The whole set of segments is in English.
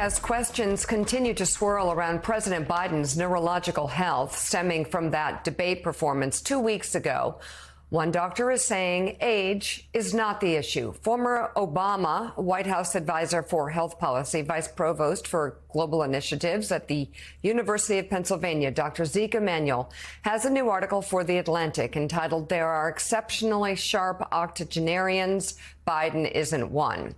As questions continue to swirl around President Biden's neurological health stemming from that debate performance 2 weeks ago, one doctor is saying age is not the issue. Former Obama White House advisor for health policy, vice provost for global initiatives at the University of Pennsylvania, Dr. Zeke Emanuel, has a new article for The Atlantic entitled "There Are Exceptionally Sharp Octogenarians. Biden Isn't One."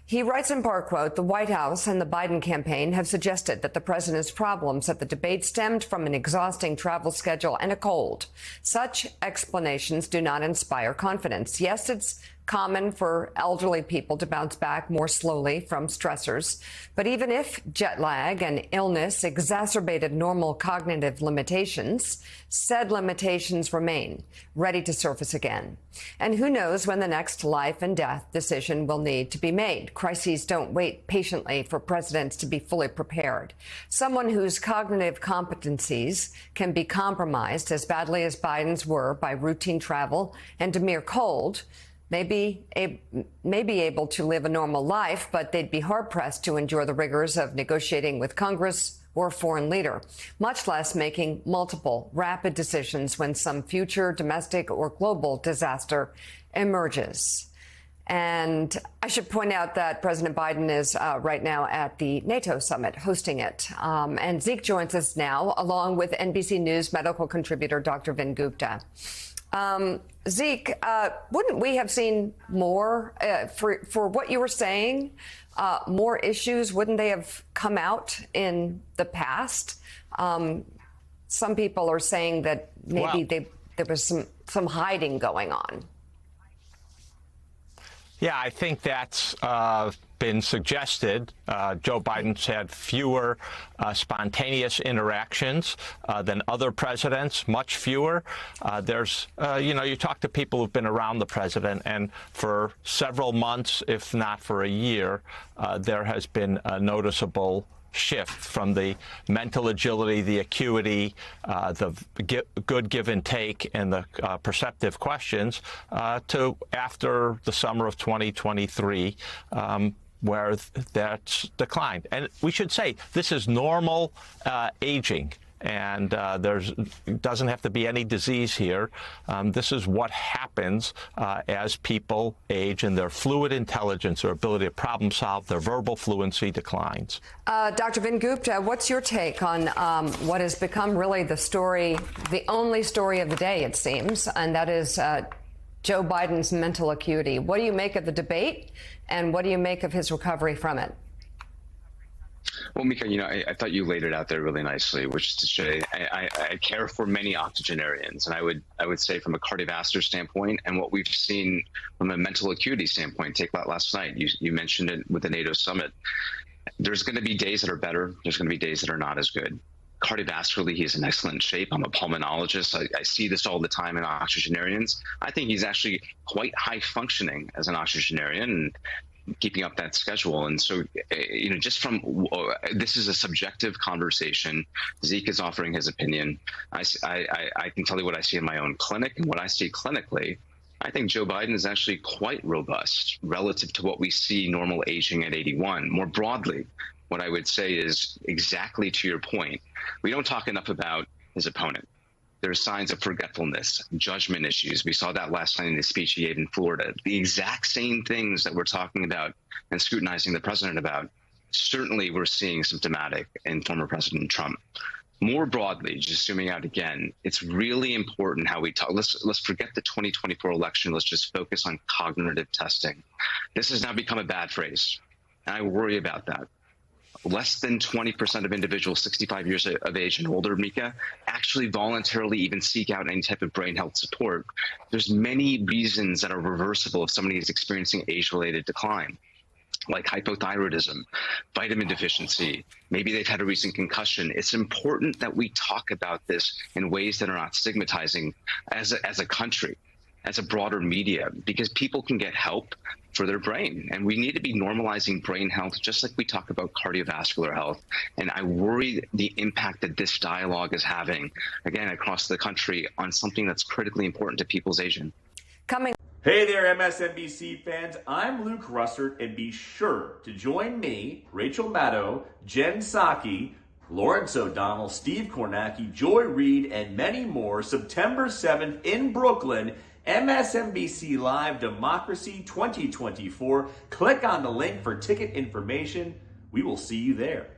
He writes in part, quote, "The White House and the Biden campaign have suggested that the president's problems at the debate stemmed from an exhausting travel schedule and a cold. Such explanations do not inspire confidence. Yes, it's common for elderly people to bounce back more slowly from stressors. But even if jet lag and illness exacerbated normal cognitive limitations, said limitations remain, ready to surface again. And who knows when the next life and death decision will need to be made. Crises don't wait patiently for presidents to be fully prepared. Someone whose cognitive competencies can be compromised as badly as Biden's were by routine travel and a mere cold may be able to live a normal life, but they'd be hard-pressed to endure the rigors of negotiating with Congress or a foreign leader, much less making multiple rapid decisions when some future domestic or global disaster emerges." And I should point out that President Biden is right now at the NATO summit, hosting it. And Zeke joins us now, along with NBC News medical contributor Dr. Vin Gupta. Zeke, wouldn't we have seen more for what you were saying? More issues, wouldn't they have come out in the past? Some people are saying that maybe there was some hiding going on. Yeah, I think that's been suggested. Joe Biden's had fewer spontaneous interactions than other presidents, much fewer. You talk to people who've been around the president, and for several months, if not for a year, there has been a noticeable shift from the mental agility, the acuity, the good give and take, and the perceptive questions to after the summer of 2023, where that's declined. And we should say this is normal aging. And doesn't have to be any disease here. This is what happens as people age, and their fluid intelligence, their ability to problem solve, their verbal fluency declines. Dr. Vin Gupta, what's your take on what has become really the only story of the day, it seems, and that is Joe Biden's mental acuity? What do you make of the debate, and what do you make of his recovery from it? Well, Mika, I thought you laid it out there really nicely, which is to say I care for many octogenarians. And I would say from a cardiovascular standpoint and what we've seen from a mental acuity standpoint, take that last night. You mentioned it with the NATO summit. There's going to be days that are better. There's going to be days that are not as good. Cardiovascularly, he's in excellent shape. I'm a pulmonologist. I see this all the time in octogenarians. I think he's actually quite high functioning as an octogenarian and keeping up that schedule. And so, just from this is a subjective conversation. Zeke is offering his opinion. I can tell you what I see in my own clinic, and what I see clinically. I think Joe Biden is actually quite robust relative to what we see normal aging at 81. More broadly, what I would say is exactly to your point. We don't talk enough about his opponent. There's signs of forgetfulness, judgment issues. We saw that last night in the speech he gave in Florida. The exact same things that we're talking about and scrutinizing the president about, certainly we're seeing symptomatic in former President Trump. More broadly, just zooming out again, it's really important how we talk. Let's forget the 2024 election. Let's just focus on cognitive testing. This has now become a bad phrase, and I worry about that. Less than 20% of individuals 65 years of age and older, Mika, actually voluntarily even seek out any type of brain health support. There's many reasons that are reversible if somebody is experiencing age-related decline, like hypothyroidism, vitamin deficiency. Maybe they've had a recent concussion. It's important that we talk about this in ways that are not stigmatizing as a country, as a broader media, because people can get help for their brain. And we need to be normalizing brain health, just like we talk about cardiovascular health. And I worry the impact that this dialogue is having, again, across the country on something that's critically important to people's aging. Hey there, MSNBC fans. I'm Luke Russert, and be sure to join me, Rachel Maddow, Jen Psaki, Lawrence O'Donnell, Steve Kornacki, Joy Reid, and many more September 7th in Brooklyn, MSNBC Live Democracy 2024. Click on the link for ticket information. We will see you there.